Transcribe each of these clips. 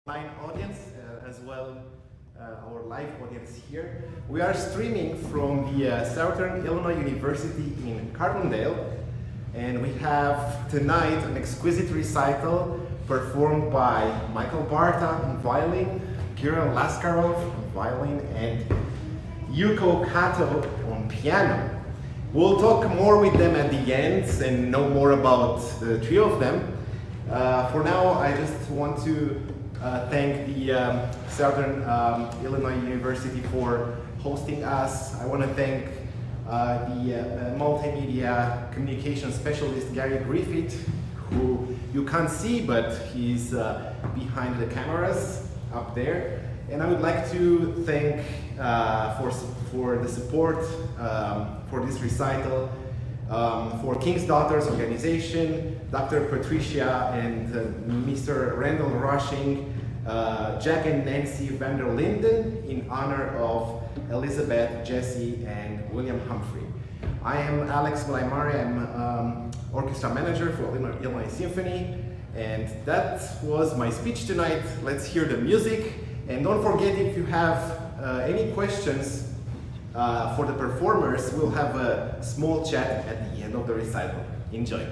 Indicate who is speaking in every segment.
Speaker 1: online audience as well our live audience here. We are streaming from the Southern Illinois University in Carbondale, and we have tonight an exquisite recital performed by Michael Barta on violin, Kirill Laskarov on violin, and Yuko Kato on piano. We'll talk more with them at the end and know more about the trio of them. For now, I just want to thank the Southern Illinois University for hosting us. I want to thank the multimedia communication specialist Gary Griffith, who you can't see, but he's behind the cameras up there. And I would like to thank for the support for this recital for King's Daughters organization, Dr. Patricia and Mr. Randall Rushing, Jack and Nancy van der Linden in honor of Elizabeth, Jesse, and William Humphrey. I am Alex Malaimare. I'm Orchestra Manager for Illinois Symphony, and that was my speech tonight. Let's hear the music, and don't forget, if you have any questions for the performers, we'll have a small chat at the end of the recital. Enjoy.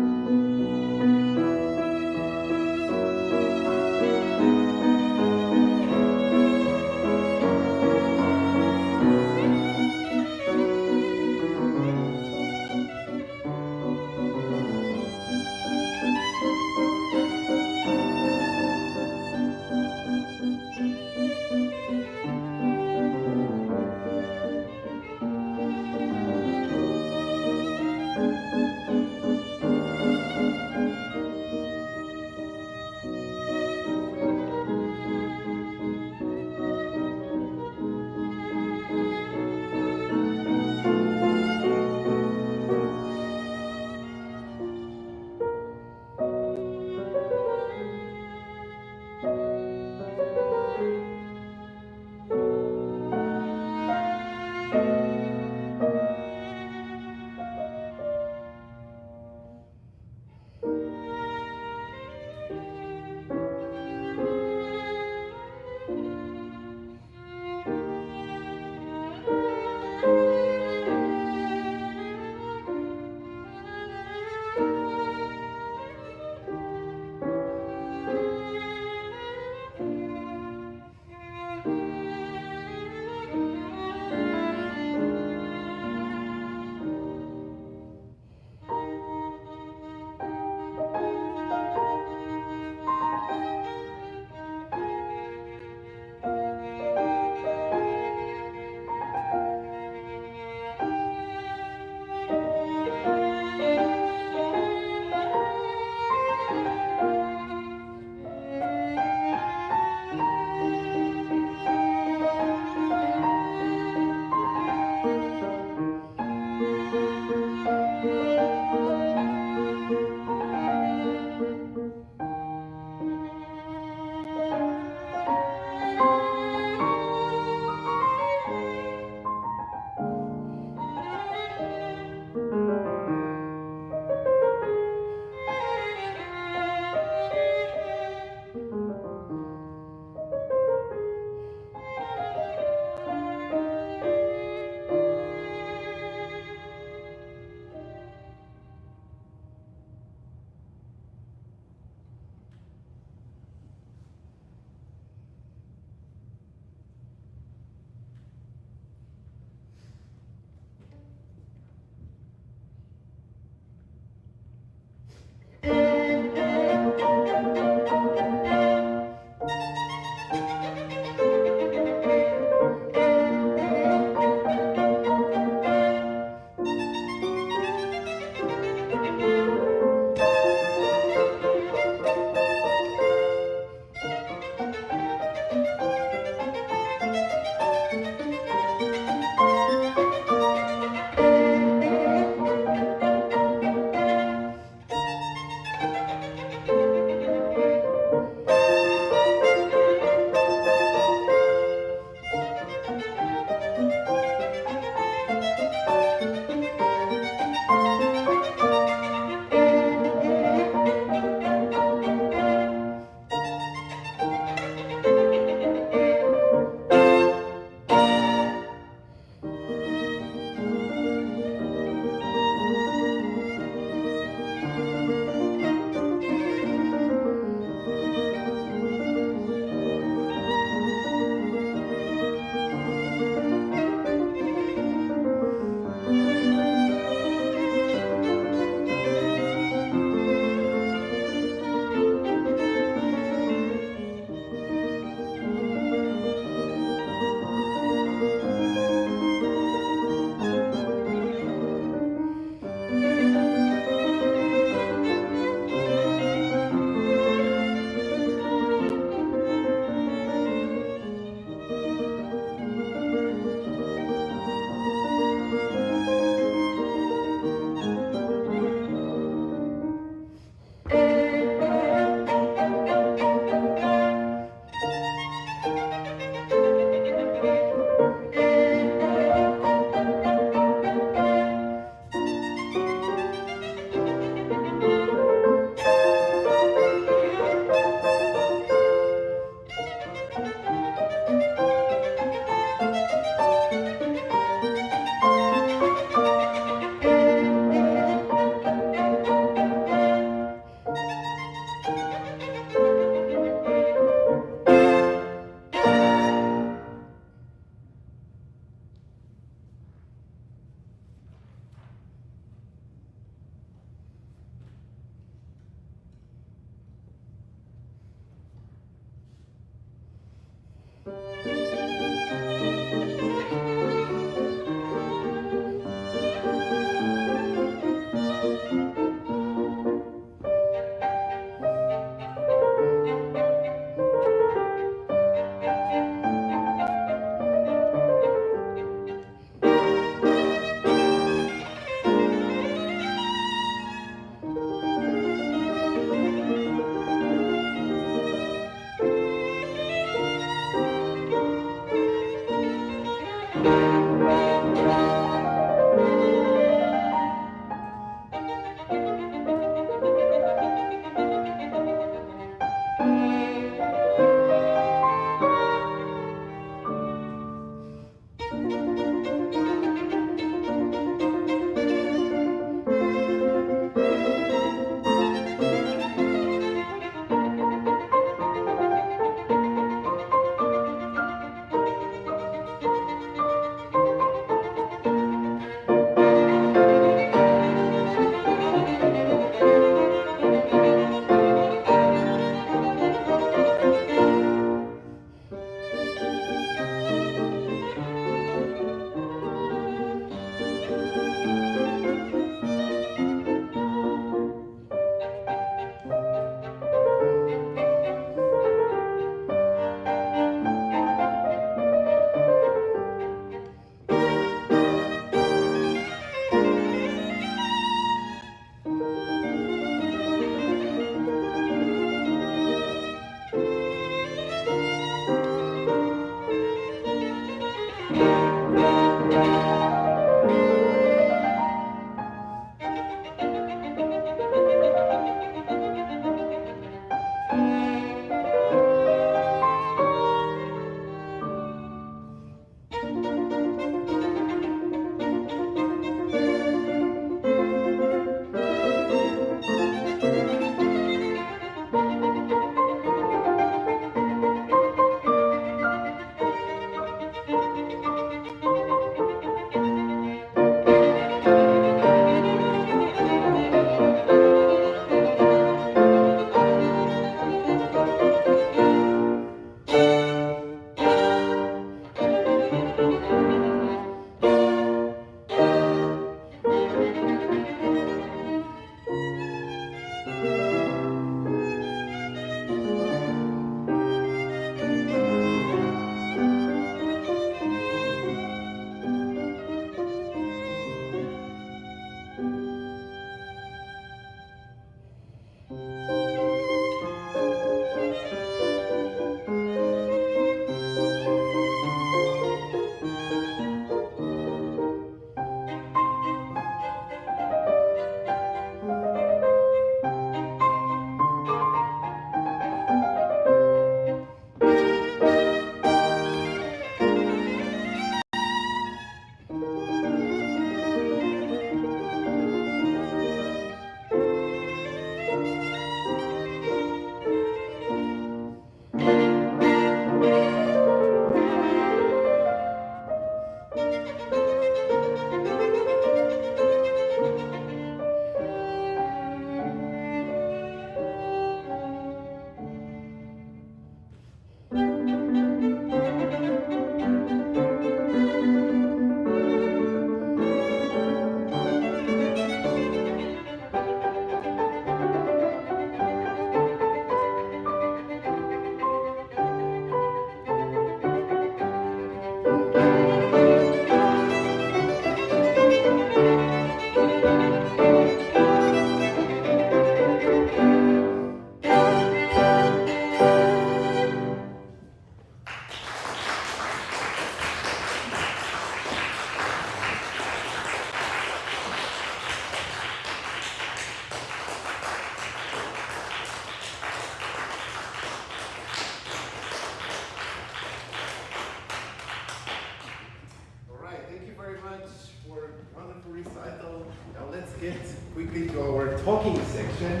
Speaker 1: Get quickly to our talking section.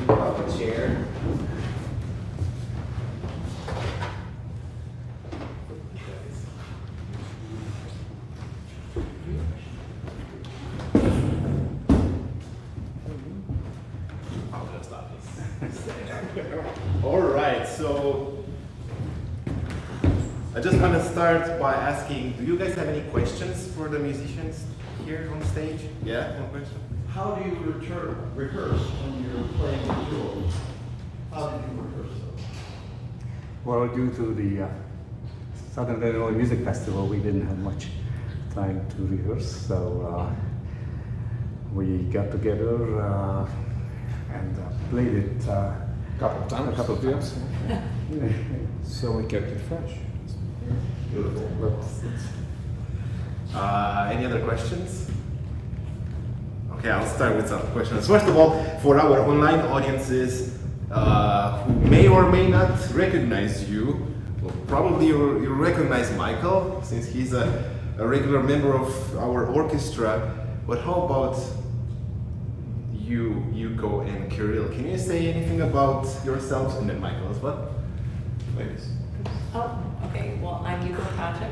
Speaker 1: Filling up a chair. I'm gonna stop this. All right, so I just want to start by asking, do you guys have any questions for the musicians here on stage? Yeah, one question.
Speaker 2: How do you rehearse when you're playing the duo? How did you rehearse those?
Speaker 3: Well, due to the Southern Illinois Music Festival, we didn't have much time to rehearse, so we got together and played it a couple of times.
Speaker 4: So we kept it fresh.
Speaker 1: Beautiful. Any other questions? Okay, I'll start with some questions. First of all, for our online audiences who may or may not recognize you, well, probably you recognize Michael, since he's a regular member of our orchestra. But how about you, Yuko and Kirill? Can you say anything about yourselves, and then Michael as well? Ladies.
Speaker 5: Oh, okay. Well, I'm Yuko Patricia.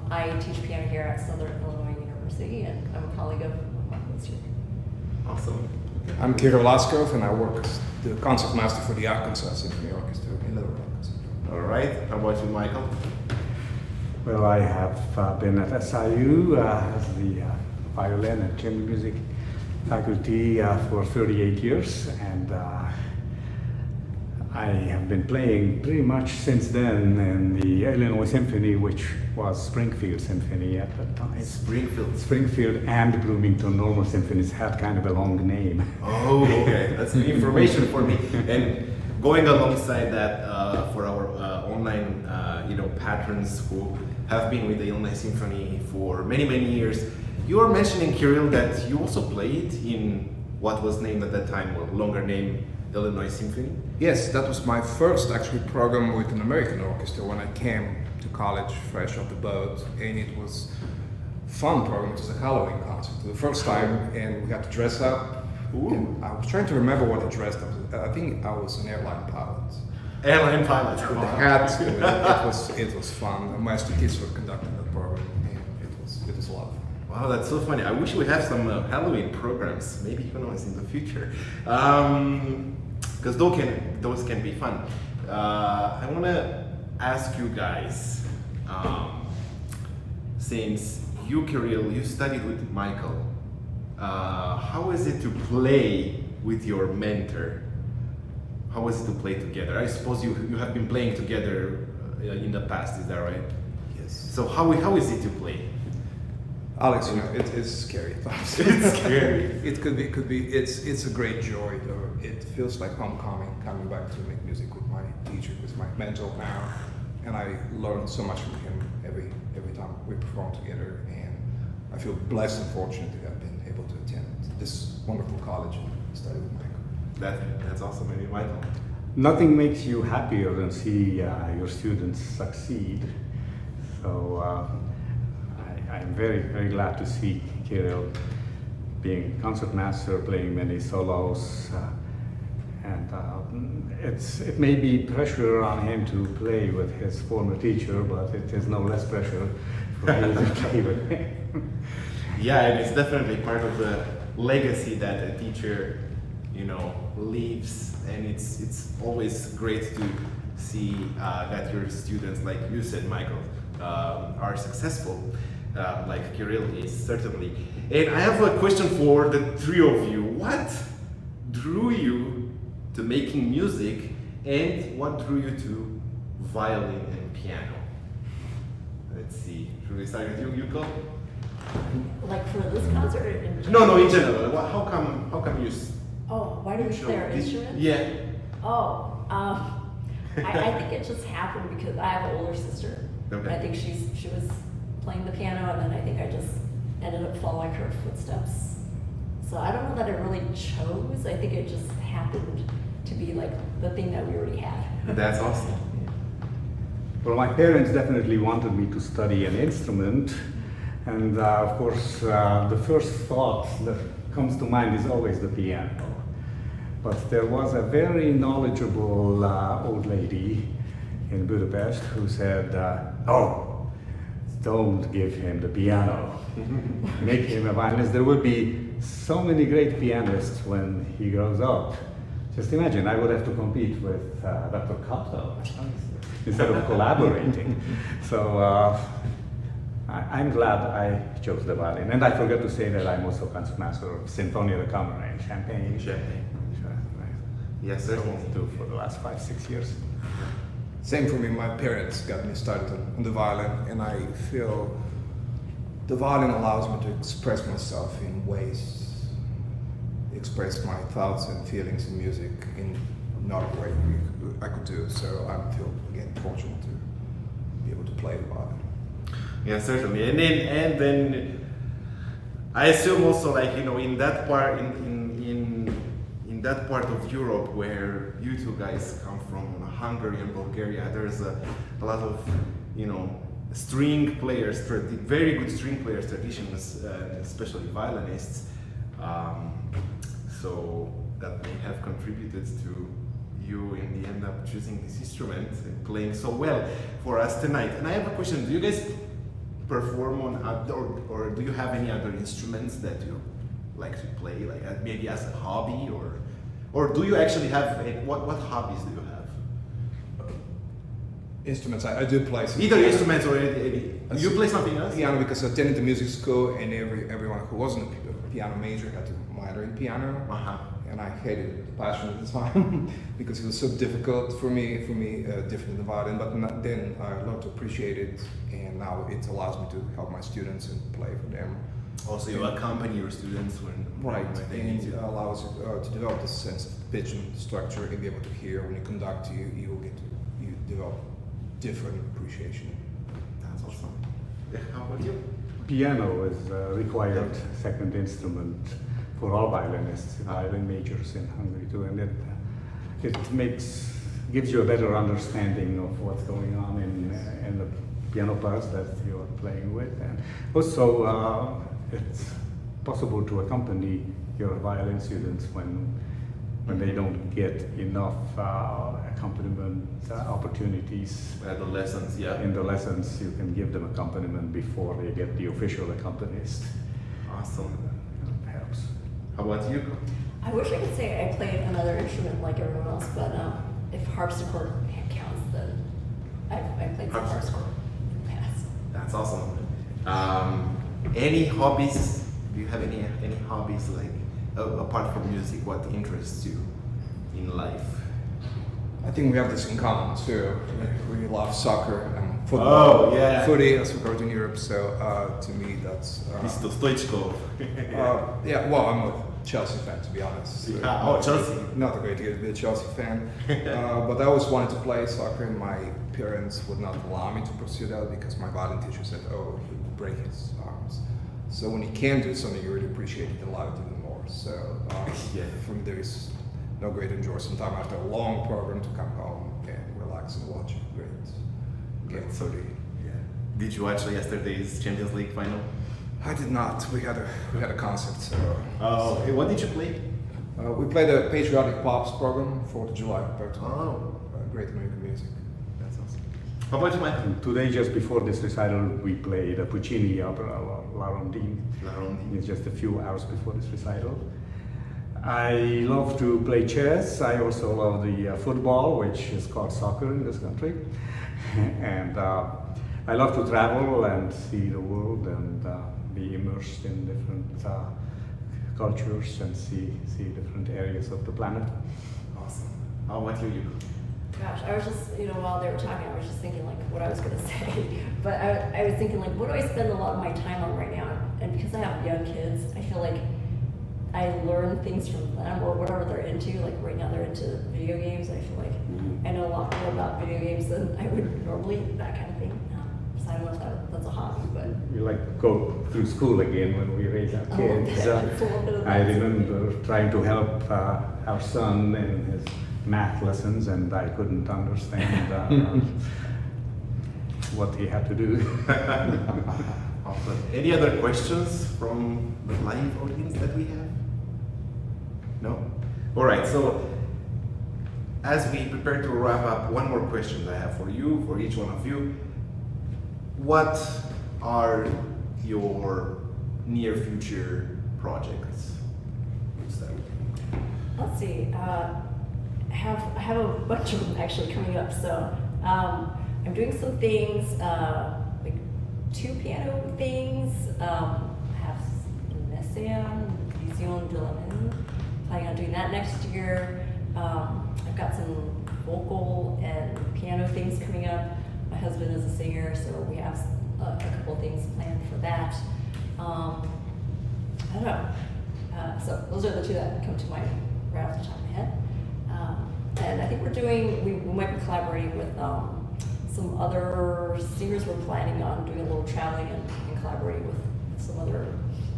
Speaker 5: I teach piano here at Southern Illinois University, and I'm a colleague of Michael's here.
Speaker 1: Awesome.
Speaker 4: I'm Kirill Laskov, and I work as the concertmaster for the Arkansas Symphony Orchestra in Little Rock.
Speaker 1: All right. How about you, Michael?
Speaker 3: Well, I have been at SIU as the violin and chamber music faculty for 38 years, and I have been playing pretty much since then in the Illinois Symphony, which was Springfield Symphony at that time. Springfield and Bloomington Normal Symphonies had kind of a long name.
Speaker 1: Oh, okay. That's new information for me. And going alongside that, for our online, patrons who have been with the Illinois Symphony for many, many years, you were mentioning, Kirill, that you also played in what was named at that time, or longer name, Illinois Symphony?
Speaker 4: Yes, that was my first actually program with an American orchestra when I came to college fresh off the boat, and it was fun program. It was a Halloween concert the first time, and we had to dress up. And I was trying to remember what I dressed up. I think I was an airline pilot.
Speaker 1: Airline pilot.
Speaker 4: With the hats. It was fun. And my kids were conducting that program, and it was a lot of fun.
Speaker 1: Wow, that's so funny. I wish we have some Halloween programs, maybe even ones in the future, because those can be fun. I want to ask you guys, since you, Kirill, you studied with Michael, how is it to play with your mentor? How was it to play together? I suppose you have been playing together in the past, is that right?
Speaker 4: Yes.
Speaker 1: So how is it to play?
Speaker 4: Alex, you know, it's scary.
Speaker 1: It's scary.
Speaker 4: It could be. It's a great joy, though. It feels like homecoming, coming back to make music with my teacher, with my mentor now, and I learn so much from him every time we perform together. And I feel blessed and fortunate to have been able to attend this wonderful college and study with Michael.
Speaker 1: That's awesome, maybe Michael.
Speaker 3: Nothing makes you happier than see your students succeed. So I'm very, very glad to see Kirill being concertmaster, playing many solos, and it may be pressure on him to play with his former teacher, but it is no less pressure for me to play with him.
Speaker 1: Yeah, and it's definitely part of the legacy that a teacher, leaves, and it's always great to see that your students, like you said, Michael, are successful. Like Kirill is, certainly. And I have a question for the three of you. What drew you to making music, and what drew you to violin and piano? Let's see. Should we start with you, Yuko?
Speaker 5: Like for this concert or in general?
Speaker 1: No, in general. How come you?
Speaker 5: Oh, why do we play our instruments?
Speaker 1: Yeah.
Speaker 5: Oh, I think it just happened because I have an older sister.
Speaker 1: Okay.
Speaker 5: I think she was playing the piano, and then I think I just ended up following her footsteps. So I don't know that I really chose. I think it just happened to be like the thing that we already had.
Speaker 1: That's awesome.
Speaker 3: Well, my parents definitely wanted me to study an instrument, and of course, the first thought that comes to mind is always the piano. But there was a very knowledgeable old lady in Budapest who said, "Oh, don't give him the piano. Make him a violinist. There will be so many great pianists when he grows up." Just imagine, I would have to compete with Dr. Kato instead of collaborating. So I'm glad I chose the violin. And I forgot to say that I'm also concertmaster of Sinfonia da Camera in Champaign.
Speaker 1: Yes, certainly.
Speaker 3: Do for the last 5-6 years.
Speaker 4: Same for me. My parents got me started on the violin, and I feel the violin allows me to express myself in ways, express my thoughts and feelings in music in not a way I could do. So I feel again fortunate to be able to play the violin.
Speaker 1: Yeah, certainly. And then I assume also, like, in that part in that part of Europe where you two guys come from, Hungary and Bulgaria, there's a lot of string players, very good string players traditions, especially violinists. So that may have contributed to you in the end up choosing this instrument and playing so well for us tonight. And I have a question: do you guys perform on or do you have any other instruments that you like to play, like maybe as a hobby, or do you actually have what hobbies do you have?
Speaker 4: Instruments, I do play some
Speaker 1: Either
Speaker 4: piano.
Speaker 1: instruments or any. You play something else?
Speaker 4: Piano, because I attended the music school, and everyone who wasn't a piano major had to minor in piano.
Speaker 1: Uh-huh.
Speaker 4: And I hated the passion at the time because it was so difficult for me, different than the violin. But then I learned to appreciate it, and now it allows me to help my students and play for them.
Speaker 1: Also, you accompany your students when they need
Speaker 4: And
Speaker 1: to.
Speaker 4: allows you to develop this sense of pitch and structure and be able to hear when you conduct. You will you develop different appreciation.
Speaker 1: That's awesome. Yeah, how about you?
Speaker 3: Piano is a required second instrument for all violinists, violin majors in Hungary too, and gives you a better understanding of what's going on in the piano parts that you are playing with, and also it's possible to accompany your violin students when they don't get enough accompaniment opportunities.
Speaker 1: The lessons, yeah.
Speaker 3: In the lessons, you can give them accompaniment before they get the official accompanist.
Speaker 1: Awesome.
Speaker 3: It helps.
Speaker 1: How about you?
Speaker 5: I wish I could say I played another instrument like everyone else, but if harpsichord counts, then I played some harpsichord in the past.
Speaker 1: That's awesome. Any hobbies? Do you have any hobbies like apart from music? What interests you in life?
Speaker 4: I think we have this in common too. We love soccer and football.
Speaker 1: Oh, yeah.
Speaker 4: Footy, as we call it in Europe. So to me, that's.
Speaker 1: Mr. Stoichkov.
Speaker 4: Yeah, well, I'm a Chelsea fan, to be honest.
Speaker 1: Yeah. Oh, Chelsea.
Speaker 4: Not a great deal to be a Chelsea fan. But I always wanted to play soccer, and my parents would not allow me to pursue that because my violin teacher said, oh, he would break his arms. So when you can do something, you really appreciate it a lot even more. So
Speaker 1: Yeah.
Speaker 4: for me, there is no great enjoy sometime after a long program to come home and relax and watch a great game of footy.
Speaker 1: Yeah. Did you watch yesterday's Champions League final?
Speaker 4: I did not. We had a concert. So
Speaker 1: Oh, hey, what did you play?
Speaker 4: we played a patriotic pops program, 4th of July, compared to
Speaker 1: Oh,
Speaker 4: great American music.
Speaker 1: that's awesome. How about you, Michael?
Speaker 3: And today, just before this recital, we played a Puccini opera, La Rondine.
Speaker 1: La Rondine.
Speaker 3: It's just a few hours before this recital. I love to play chess. I also love the football, which is called soccer in this country. And I love to travel and see the world and be immersed in different cultures and see different areas of the planet.
Speaker 1: Awesome. How about you?
Speaker 5: Gosh, I was just, while they were talking, I was just thinking like what I was gonna say. But I was thinking like, what do I spend a lot of my time on right now? And because I have young kids, I feel like I learn things from them or whatever they're into. Like right now they're into video games. I feel like I know a lot more about video games than I would normally, that kind of thing. So I don't know if that's a hobby, but.
Speaker 3: We like go through school again when we raise our kids.
Speaker 5: It's a little bit of
Speaker 3: I
Speaker 5: that.
Speaker 3: remember trying to help our son in his math lessons, and I couldn't understand what he had to do.
Speaker 1: Awesome. Any other questions from the live audience that we have? No? All right, so as we prepare to wrap up, one more question I have for you, for each one of you. What are your near future projects?
Speaker 5: Let's see. I have a bunch of them actually coming up. So I'm doing some things, like 2 piano things. I have Messiaen, Vision de la Main. Planning on doing that next year. I've got some vocal and piano things coming up. My husband is a singer, so we have a couple of things planned for that. I don't know. So those are the 2 that come to mind right off the top of my head. And I think we might be collaborating with some other singers. We're planning on doing a little traveling and collaborating with some other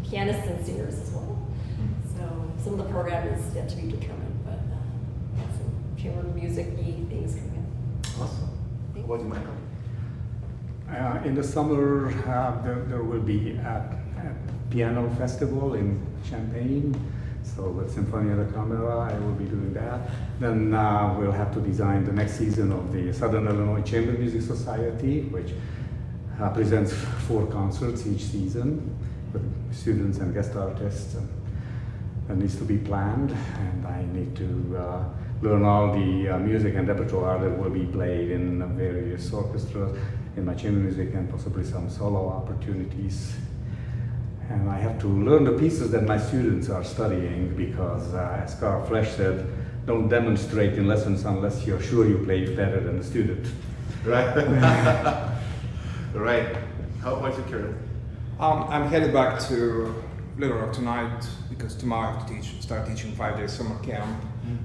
Speaker 5: pianists and singers as well. So some of the program is yet to be determined, but some chamber music-y things coming up.
Speaker 1: Awesome. What about you, Michael?
Speaker 3: In the summer, there will be a piano festival in Champaign. So with Sinfonia da Camera, I will be doing that. Then we'll have to design the next season of the Southern Illinois Chamber Music Society, which presents 4 concerts each season with students and guest artists. And that needs to be planned, and I need to learn all the music and repertoire that will be played in various orchestras, in my chamber music, and possibly some solo opportunities. And I have to learn the pieces that my students are studying because, as Carl Flesch said, don't demonstrate in lessons unless you're sure you played better than the student.
Speaker 1: Right. Right. How about you, Carol?
Speaker 4: I'm headed back to Little Rock tonight because tomorrow I have to start teaching 5-day summer camp,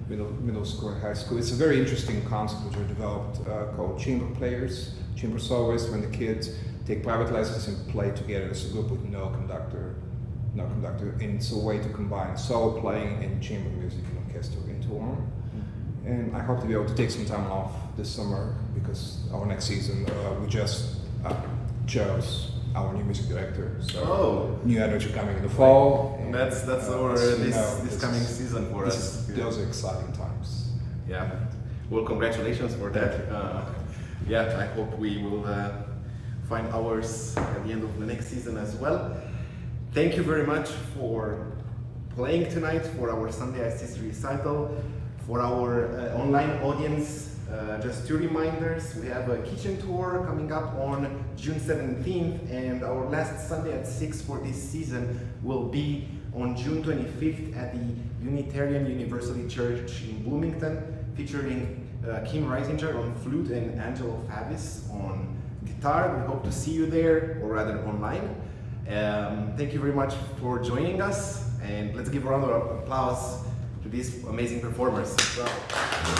Speaker 4: middle school and high school. It's a very interesting concept which we developed called chamber players, chamber soloists, when the kids take private lessons and play together as a group with no conductor. And it's a way to combine solo playing and chamber music and orchestra into one. And I hope to be able to take some time off this summer because our next season we just chose our new music director. So new energy coming in the fall.
Speaker 1: And that's our this coming season for us.
Speaker 4: Those are exciting times.
Speaker 1: Yeah. Well, congratulations for that. Yeah, I hope we will find ours at the end of the next season as well. Thank you very much for playing tonight for our Sunday at Six Recital. For our online audience, just 2 reminders. We have a kitchen tour coming up on June 17th, and our last Sunday at 6 for this season will be on June 25th at the Unitarian Universality Church in Bloomington, featuring Kim Reisinger on flute and Angelo Favis on guitar. We hope to see you there, or rather online. Thank you very much for joining us, and let's give a round of applause to these amazing performers. Wow.